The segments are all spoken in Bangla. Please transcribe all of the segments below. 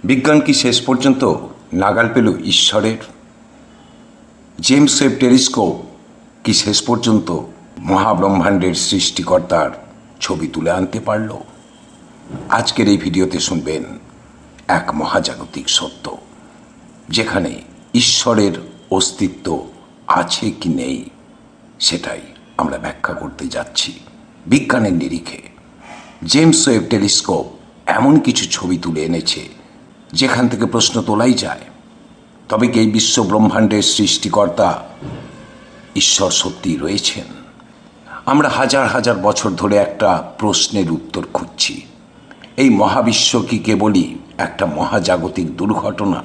বিজ্ঞান কি শেষ পর্যন্ত নাগাল পেল ঈশ্বরের? জেমস ওয়েব টেলিস্কোপ কি শেষ পর্যন্ত মহাব্রহ্মাণ্ডের সৃষ্টিকর্তার ছবি তুলে আনতে পারল? আজকের এই ভিডিওতে শুনবেন এক মহাজাগতিক সত্য, যেখানে ঈশ্বরের অস্তিত্ব আছে কি নেই সেটাই আমরা ব্যাখ্যা করতে যাচ্ছি বিজ্ঞানের নিরিখে। জেমস ওয়েব টেলিস্কোপ এমন কিছু ছবি তুলে এনেছে যেখান থেকে প্রশ্ন তোলাই যায়, তবে কি এই বিশ্ব ব্রহ্মাণ্ডের সৃষ্টিকর্তা ঈশ্বর সত্যিই রয়েছেন? আমরা হাজার হাজার বছর ধরে একটা প্রশ্নের উত্তর খুঁজছি। এই মহাবিশ্ব কি কেবলই একটা মহাজাগতিক দুর্ঘটনা,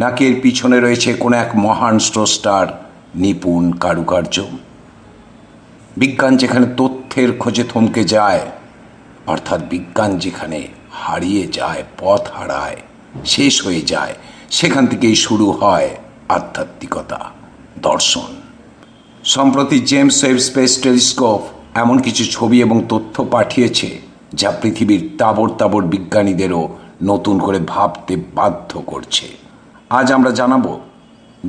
নাকি এর পিছনে রয়েছে কোনো এক মহান স্রষ্টার নিপুণ কারুকার্য? বিজ্ঞান যেখানে তথ্যের খোঁজে থমকে যায়, অর্থাৎ বিজ্ঞান যেখানে হারিয়ে যায়, পথ হারায়, শেষ হয়ে যায়, সেখান থেকেই শুরু হয় আধ্যাত্মিকতা, দর্শন। সম্প্রতি জেমস ওয়েব স্পেস টেলিস্কোপ এমন কিছু ছবি এবং তথ্য পাঠিয়েছে যা পৃথিবীর তাবড় তাবড় বিজ্ঞানীদেরও নতুন করে ভাবতে বাধ্য করছে। আজ আমরা জানাবো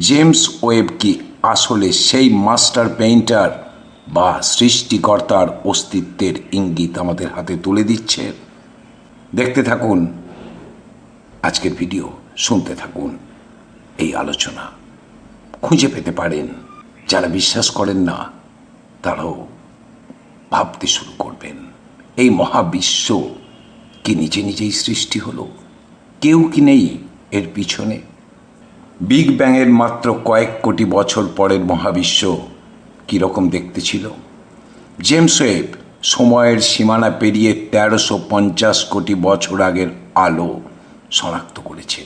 জেমস ওয়েব কি আসলে সেই মাস্টার পেইন্টার বা সৃষ্টিকর্তার অস্তিত্বের ইঙ্গিত আমাদের হাতে তুলে দিচ্ছে। দেখতে থাকুন আজকের ভিডিও, শুনতে থাকুন এই আলোচনা। খুঁজে পেতে পারেন যারা বিশ্বাস করেন না, তারাও ভাবতে শুরু করবেন এই মহাবিশ্ব কি নিজে নিজেই সৃষ্টি হলো? কেউ কি নেই এর পিছনে? বিগ ব্যাংয়ের মাত্র কয়েক কোটি বছর পরের মহাবিশ্ব কীরকম দেখতে ছিল? জেমস ওয়েব সময়ের সীমানা পেরিয়ে 1350 কোটি বছর আগের আলো শনাক্ত করেছে।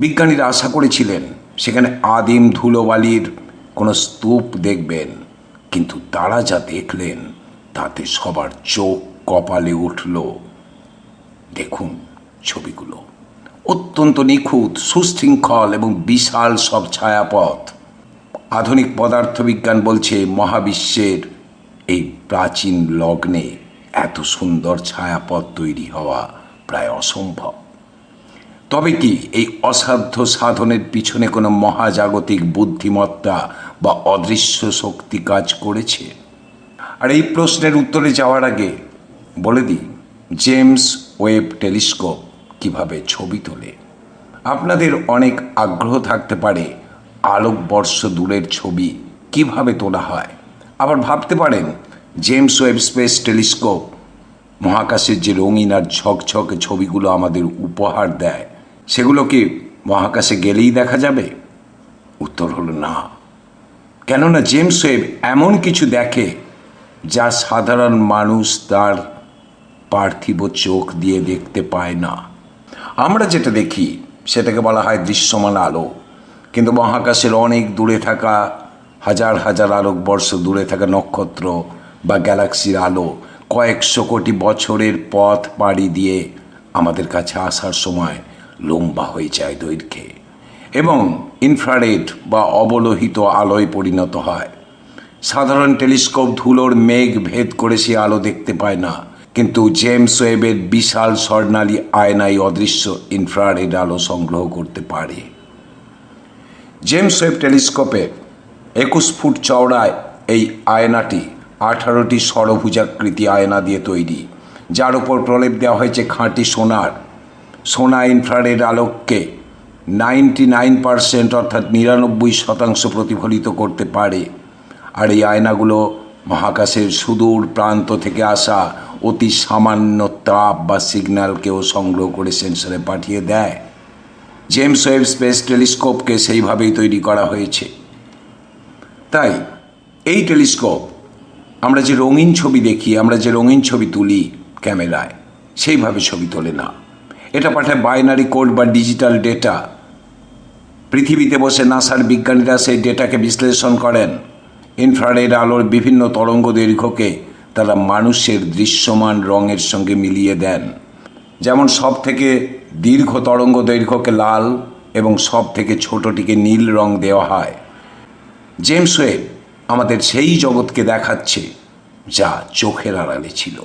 বিজ্ঞানীরা আশা করেছিলেন সেখানে আদিম ধুলোবালির কোনো স্তূপ দেখবেন, কিন্তু তারা যা দেখলেন তাতে সবার চোখ কপালে উঠল। দেখুন ছবিগুলো, অত্যন্ত নিখুঁত, সুশৃঙ্খল এবং বিশাল সব ছায়াপথ। আধুনিক পদার্থবিজ্ঞান বলছে মহাবিশ্বের এই প্রাচীন লগ্নে এত সুন্দর ছায়াপথ তৈরি হওয়া প্রায় অসম্ভব। তবে কি এই অসাধ্য সাধনের পিছনে কোনো মহাজাগতিক বুদ্ধিমত্তা বা অদৃশ্য শক্তি কাজ করেছে? আর এই প্রশ্নের উত্তরে যাওয়ার আগে বলে দিই জেমস ওয়েব টেলিস্কোপ কিভাবে ছবি তোলে। আপনাদের অনেক আগ্রহ থাকতে পারে আলোকবর্ষ দূরের ছবি কিভাবে তোলা হয়। আবার ভাবতে পারেন জেমস ওয়েব স্পেস টেলিস্কোপ মহাকাশের যে রঙিন আর ঝকঝকে ছবিগুলো আমাদের উপহার দেয়, সেগুলো কি মহাকাশে গেলেই দেখা যাবে? উত্তর হলো না। কেননা জেমস ওয়েব এমন কিছু দেখে যা সাধারণ মানুষ তার পার্থিব চোখ দিয়ে দেখতে পায় না। আমরা যেটা দেখি সেটাকে বলা হয় দৃশ্যমান আলো, কিন্তু মহাকাশের অনেক দূরে থাকা, হাজার হাজার আলোকবর্ষ দূরে থাকা নক্ষত্র বা গ্যালাক্সির আলো কয়েকশো কোটি বছরের পথ পাড়ি দিয়ে আমাদের কাছে আসার সময় লম্বা হয়ে যায় দৈর্ঘ্যে, এবং ইনফ্রারেড বা অবলোহিত আলোয় পরিণত হয়। সাধারণ টেলিস্কোপ ধুলোর মেঘ ভেদ করে সে আলো দেখতে পায় না, কিন্তু জেমস ওয়েবের বিশাল স্বর্ণালী আয়নায় অদৃশ্য ইনফ্রারেড আলো সংগ্রহ করতে পারে। জেমস ওয়েব টেলিস্কোপের 21 ফুট চওড়ায় এই আয়নাটি 18টি ষড়ভুজাকৃতি আয়না দিয়ে তৈরি, যার উপর প্রলেপ দেওয়া হয়েছে খাঁটি সোনা ইনফ্রারেড আলোককে 99% অর্থাৎ 99% প্রতিফলিত করতে পারে। আর এই আয়নাগুলো মহাকাশের সুদূর প্রান্ত থেকে আসা অতি সামান্য তাপ বা সিগন্যালকেও সংগ্রহ করে সেন্সরে পাঠিয়ে দেয়। জেমস ওয়েব স্পেস টেলিস্কোপকে সেইভাবেই তৈরি করা হয়েছে। তাই এই টেলিস্কোপ আমরা যে রঙিন ছবি দেখি, আমরা যে রঙিন ছবি তুলি ক্যামেরায়, সেইভাবে ছবি তোলে না। এটা পাঠায় বাইনারি কোড বা ডিজিটাল ডেটা। পৃথিবীতে বসে নাসার বিজ্ঞানীরা সেই ডেটাকে বিশ্লেষণ করেন। ইনফ্রারেড আলোর বিভিন্ন তরঙ্গ দৈর্ঘ্যকে তারা মানুষের দৃশ্যমান রঙের সঙ্গে মিলিয়ে দেন। যেমন সব থেকে দীর্ঘ তরঙ্গ দৈর্ঘ্যকে লাল এবং সব থেকে ছোটটিকে নীল রং দেওয়া হয়। জেমস ওয়েব আমাদের সেই জগৎকে দেখাচ্ছে যা চোখের আড়ালে ছিল,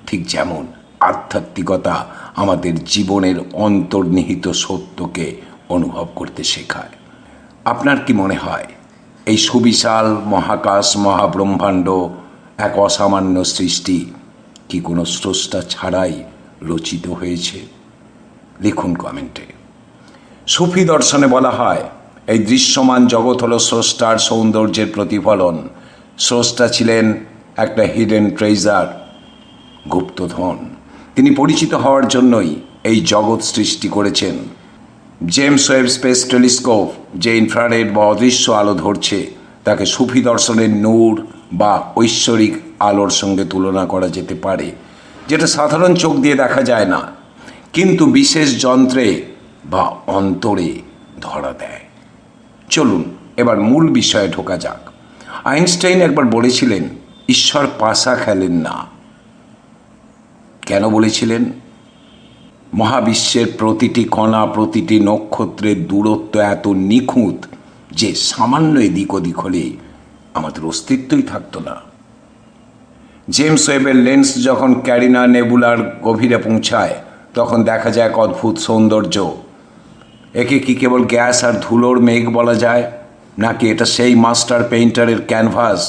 ঠিক যেমন আধ্যাত্মিকতা আমাদের জীবনের অন্তর্নিহিত সত্যকে অনুভব করতে শেখায়। আপনার কি মনে হয় এই সুবিশাল মহাকাশ মহাব্রহ্মাণ্ড এক অসামান্য সৃষ্টি কি কোনো স্রষ্টা ছাড়াই রচিত হয়েছে? লিখুন কমেন্টে। সুফি দর্শনে বলা হয় এই দৃশ্যমান জগৎ হলো স্রষ্টার সৌন্দর্যের প্রতিফলন। স্রষ্টা ছিলেন একটা হিডেন ট্রেজার, গুপ্তধন। তিনি পরিচিত হওয়ার জন্যই এই জগৎ সৃষ্টি করেছেন। জেমস ওয়েব স্পেস টেলিস্কোপ যে ইনফ্রারেড বা অদৃশ্য আলো ধরছে তাকে সুফি দর্শনের নূর বা ঐশ্বরিক আলোর সঙ্গে তুলনা করা যেতে পারে, যেটা সাধারণ চোখ দিয়ে দেখা যায় না কিন্তু বিশেষ যন্ত্রে বা অন্তরে ধরা দেয়। চলুন এবার মূল বিষয়ে ঢোকা যাক। আইনস্টাইন একবার বলেছিলেন ঈশ্বর পাশা খেলেন না। কেন বলেছিলেন? মহাবিশ্বের প্রতিটি কণা, প্রতিটি নক্ষত্রের দূরত্ব এত নিখুঁত যে সামান্য এদিক ওদিক হলে আমাদের অস্তিত্বই থাকতো না। জেমস ওয়েবের লেন্স যখন ক্যারিনা নেবুলার গভীরে পৌঁছায় তখন দেখা যায় এক অদ্ভুত সৌন্দর্য। একে কি কেবল গ্যাস আর ধুলোর মেঘ বলা যায়, নাকি এটা সেই মাস্টার পেইন্টারের ক্যানভাস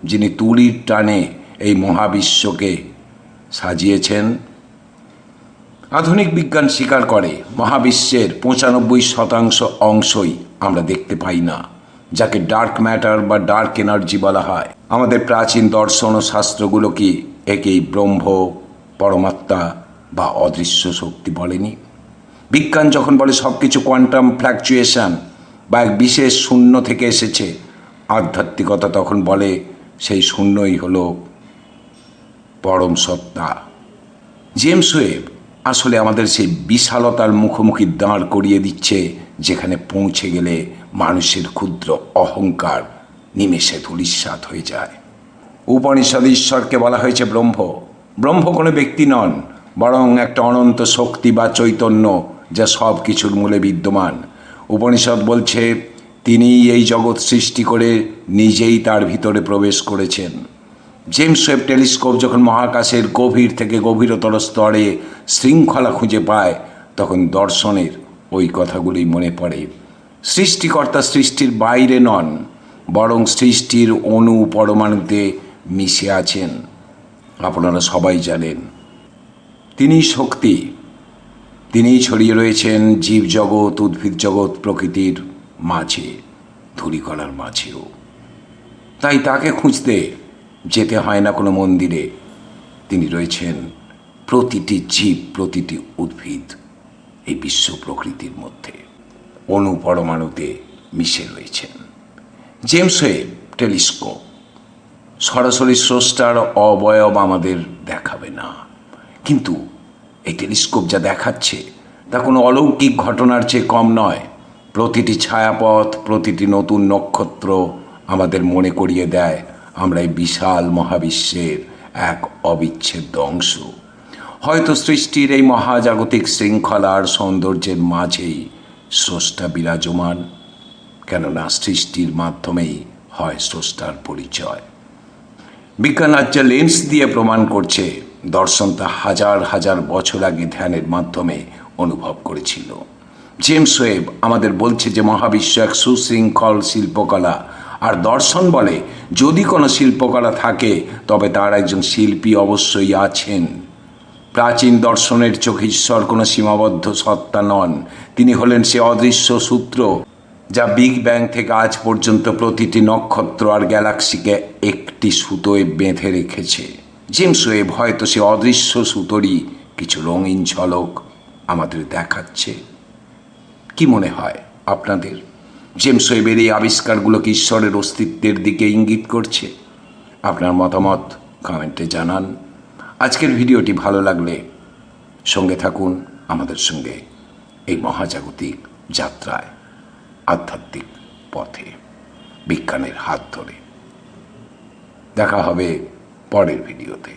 যিনি তুলির টানে এই মহাবিশ্বকে সাজিয়েছেন? আধুনিক বিজ্ঞান স্বীকার করে মহাবিশ্বের 95% অংশই আমরা দেখতে পাই না, যাকে ডার্ক ম্যাটার বা ডার্ক এনার্জি বলা হয়। আমাদের প্রাচীন দর্শন ও শাস্ত্রগুলো কি একেই ব্রহ্ম, পরমাত্মা বা অদৃশ্য শক্তি বলেনি? বিজ্ঞান যখন বলে সব কিছু কোয়ান্টাম ফ্ল্যাকচুয়েশন বা এক বিশেষ শূন্য থেকে এসেছে, আধ্যাত্মিকতা তখন বলে সেই শূন্যই হলো পরম সত্তা। জেমস ওয়েব আসলে আমাদের সেই বিশালতার মুখোমুখি দাঁড় করিয়ে দিচ্ছে যেখানে পৌঁছে গেলে মানুষের ক্ষুদ্র অহংকার নিমেষে ধূলিসাৎ হয়ে যায়। উপনিষদে ঈশ্বরকে বলা হয়েছে ব্রহ্ম। ব্রহ্ম কোনো ব্যক্তি নন, বরং একটা অনন্ত শক্তি বা চৈতন্য যা সব কিছুর মূলে বিদ্যমান। উপনিষদ বলছে তিনিই এই জগৎ সৃষ্টি করে নিজেই তার ভিতরে প্রবেশ করেছেন। জেমস ওয়েব টেলিস্কোপ যখন মহাকাশের গভীর থেকে গভীরতর স্তরে শৃঙ্খলা খুঁজে পায় তখন দর্শনের ওই কথাগুলি মনে পড়ে। সৃষ্টিকর্তা সৃষ্টির বাইরে নন, বরং সৃষ্টির অণু পরমাণুতে মিশে আছেন। আপনারা সবাই জানেন তিনিই শক্তি, তিনিই ছড়িয়ে রয়েছেন জীবজগৎ, উদ্ভিদ জগৎ, প্রকৃতির মাঝে, ধূলিকণার মাঝেও। তাই তাকে খুঁজতে যেতে হয় না কোনো মন্দিরে। তিনি রয়েছেন প্রতিটি জীব, প্রতিটি উদ্ভিদ, এই বিশ্ব প্রকৃতির মধ্যে অণু পরমাণুতে মিশে রয়েছেন। জেমস ওয়েব টেলিস্কোপ সরাসরি স্রষ্টার অবয়ব আমাদের দেখাবে না, কিন্তু এই টেলিস্কোপ যা দেখাচ্ছে তা কোনো অলৌকিক ঘটনার চেয়ে কম নয়। প্রতিটি ছায়াপথ, প্রতিটি নতুন নক্ষত্র আমাদের মনে করিয়ে দেয় আমরা এই বিশাল মহাবিশ্বের এক অবিচ্ছেদ্য অংশ। হয়তো সৃষ্টির এই মহাজাগতিক শৃঙ্খলার সৌন্দর্যের মাঝেই স্রষ্টা বিরাজমান, কেননা সৃষ্টির মাধ্যমেই হয় স্রষ্টার পরিচয়। বিজ্ঞান আজ যা লেন্স দিয়ে প্রমাণ করছে, দর্শন তা হাজার হাজার বছর আগে ধ্যানের মাধ্যমে অনুভব করেছিল। জেমস ওয়েব আমাদের বলছে যে মহাবিশ্ব এক সুশৃঙ্খল শিল্পকলা, আর দর্শন বলে যদি কোনো শিল্পকলা থাকে তবে তার একজন শিল্পী অবশ্যই আছেন। প্রাচীন দর্শনের চোখে ঈশ্বর কোনো সীমাবদ্ধ সত্তা নন, তিনি হলেন সে অদৃশ্য সূত্র যা বিগ ব্যাং থেকে আজ পর্যন্ত প্রতিটি নক্ষত্র আর গ্যালাক্সিকে একটি সুতোয় বেঁধে রেখেছে। জেমস ওয়েব হয়তো সে অদৃশ্য সুতোরই কিছু রঙিন ঝলক আমাদের দেখাচ্ছে। কি মনে হয় আপনাদের? জেমস ওয়েবের এই আবিষ্কারগুলো কি ঈশ্বরের অস্তিত্বের দিকে ইঙ্গিত করছে? আপনার মতামত কমেন্টে জানান। আজকের ভিডিওটি ভালো লাগলে সঙ্গে থাকুন আমাদের সঙ্গে এই মহাজাগতিক যাত্রায়, আধ্যাত্মিক পথে, বিজ্ঞানের হাত ধরে। দেখা হবে পরের ভিডিওতে।